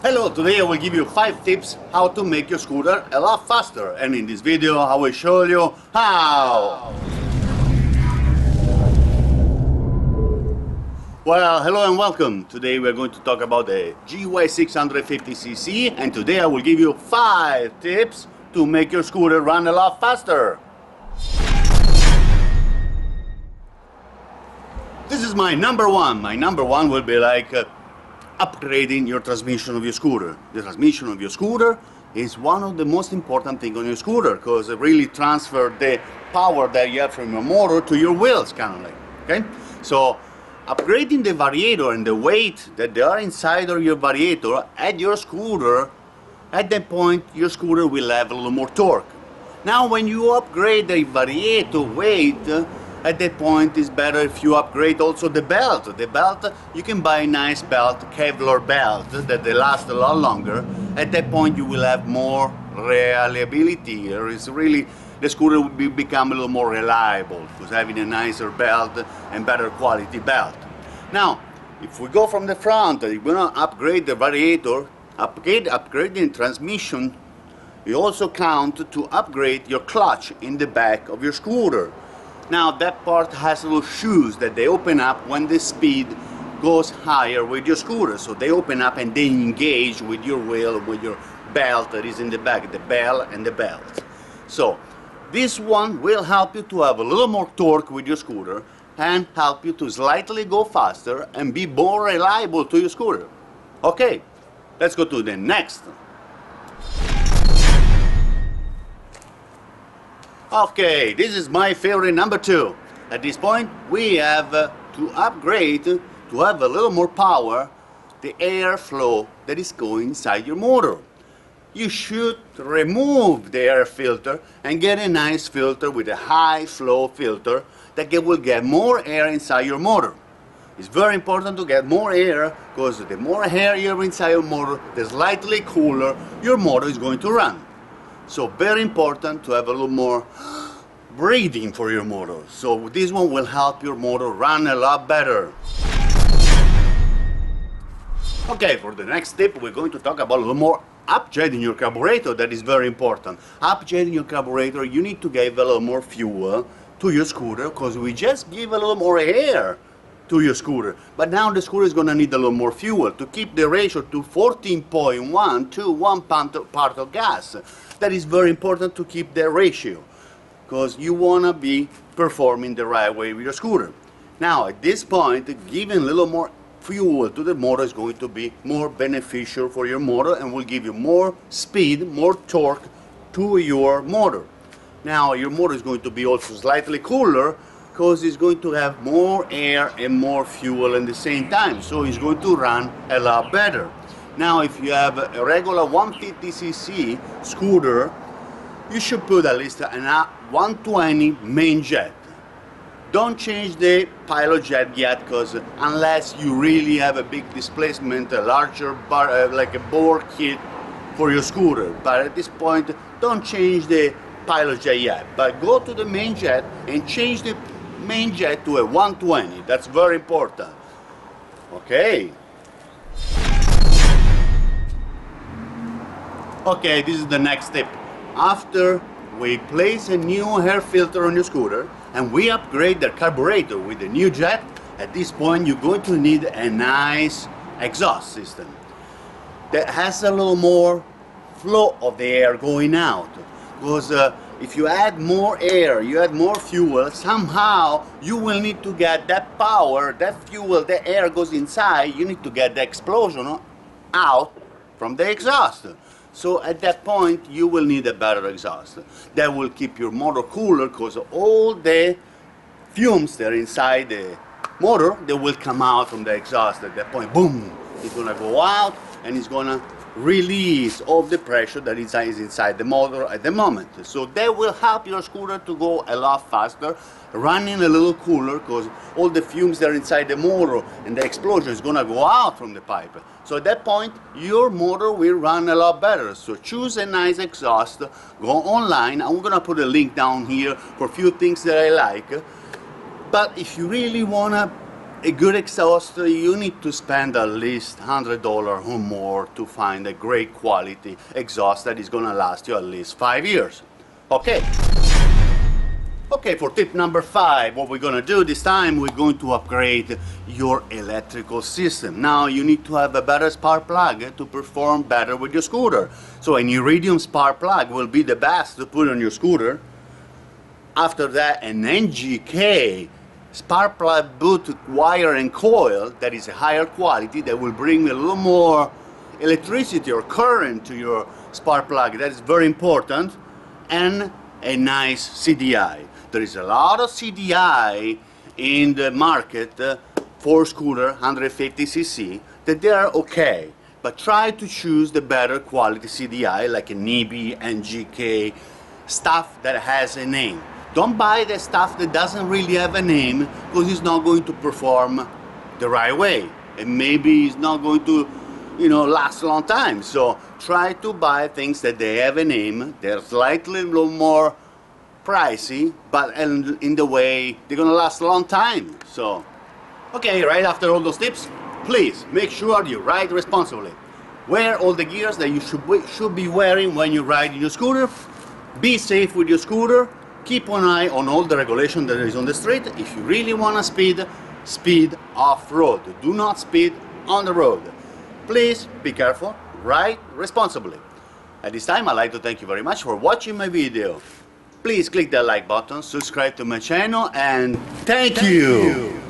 Hello, today I will give you 5 tips how to make your scooter a lot faster, and in this video I will show you how. Well, hello and welcome. Today we are going to talk about the GY650cc, and today I will give you 5 tips to make your scooter run a lot faster. This is my number one. My number one will be like upgrading your transmission of your scooter. The transmission of your scooter is one of the most important things on your scooter because it really transfers the power that you have from your motor to your wheels, kind of like. Okay, so upgrading the variator and the weight that they are inside of your variator at your scooter, at that point your scooter will have a little more torque. Now when you upgrade the variator weight, at that point it's better if you upgrade also the belt. The belt, you can buy a nice belt, Kevlar belt, that they last a lot longer. At that point you will have more reliability. It's really, the scooter will become a little more reliable because having a nicer belt and better quality belt. Now, if we go from the front, you're gonna upgrade the variator, upgrading transmission, you also count to upgrade your clutch in the back of your scooter. Now that part has little shoes that they open up when the speed goes higher with your scooter. So they open up and they engage with your wheel, with your belt that is in the back, the bell and the belt. So this one will help you to have a little more torque with your scooter and help you to slightly go faster and be more reliable to your scooter. Okay, let's go to the next. Okay, this is my favorite number 2. At this point, we have to upgrade to have a little more power, the air flow that is going inside your motor. You should remove the air filter and get a nice filter with a high flow filter that will get more air inside your motor. It's very important to get more air because the more air you have inside your motor, the slightly cooler your motor is going to run. So very important to have a little more breathing for your motor. So this one will help your motor run a lot better. Okay, for the next tip we're going to talk about a little more upgrading your carburetor. That is very important. Upgrading your carburetor, you need to give a little more fuel to your scooter because we just give a little more air to your scooter, but now the scooter is going to need a little more fuel to keep the ratio to 14.1 to 1 part of gas. That is very important to keep the ratio because you want to be performing the right way with your scooter. Now at this point, giving a little more fuel to the motor is going to be more beneficial for your motor and will give you more speed, more torque to your motor. Now your motor is going to be also slightly cooler because it's going to have more air and more fuel at the same time, so it's going to run a lot better. Now if you have a regular 150cc scooter, you should put at least a 120 main jet. Don't change the pilot jet yet, because unless you really have a big displacement, a larger bar, like a bore kit for your scooter. But at this point, don't change the pilot jet yet, but go to the main jet and change the main jet to a 120. That's very important. Okay. Okay, this is the next step. After we place a new air filter on your scooter and we upgrade the carburetor with the new jet, at this point you're going to need a nice exhaust system that has a little more flow of the air going out. Because if you add more air, you add more fuel, somehow you will need to get that power, that fuel, the air goes inside, you need to get the explosion out from the exhaust. So at that point you will need a better exhaust that will keep your motor cooler, because all the fumes that are inside the motor, they will come out from the exhaust. At that point, boom, it's gonna go out and it's gonna release all the pressure that is inside the motor at the moment. So that will help your scooter to go a lot faster, running a little cooler, because all the fumes that are inside the motor and the explosion is going to go out from the pipe. So at that point your motor will run a lot better. So choose a nice exhaust, go online. I'm going to put a link down here for a few things that I like. But if you really want to a good exhaust, you need to spend at least $100 or more to find a great quality exhaust that is going to last you at least 5 years. Okay. Okay, for tip number 5, what we're going to do this time, we're going to upgrade your electrical system. Now you need to have a better spark plug to perform better with your scooter. So an iridium spark plug will be the best to put on your scooter. After that, an NGK spark plug boot wire and coil that is a higher quality, that will bring a little more electricity or current to your spark plug. That is very important. And a nice CDI. There is a lot of CDI in the market for scooter 150cc that they are okay, but try to choose the better quality CDI like a NIBI, NGK, stuff that has a name. Don't buy the stuff that doesn't really have a name, because it's not going to perform the right way, and maybe it's not going to, you know, last a long time. So try to buy things that they have a name. They're slightly a little more pricey, but in the way they're gonna last a long time. So okay, right after all those tips, please make sure you ride responsibly. Wear all the gears that you should be wearing when you ride your scooter. Be safe with your scooter. Keep an eye on all the regulation that is on the street. If you really want to speed off-road. Do not speed on the road. Please be careful, ride responsibly. At this time, I'd like to thank you very much for watching my video. Please click that like button, subscribe to my channel, and thank you.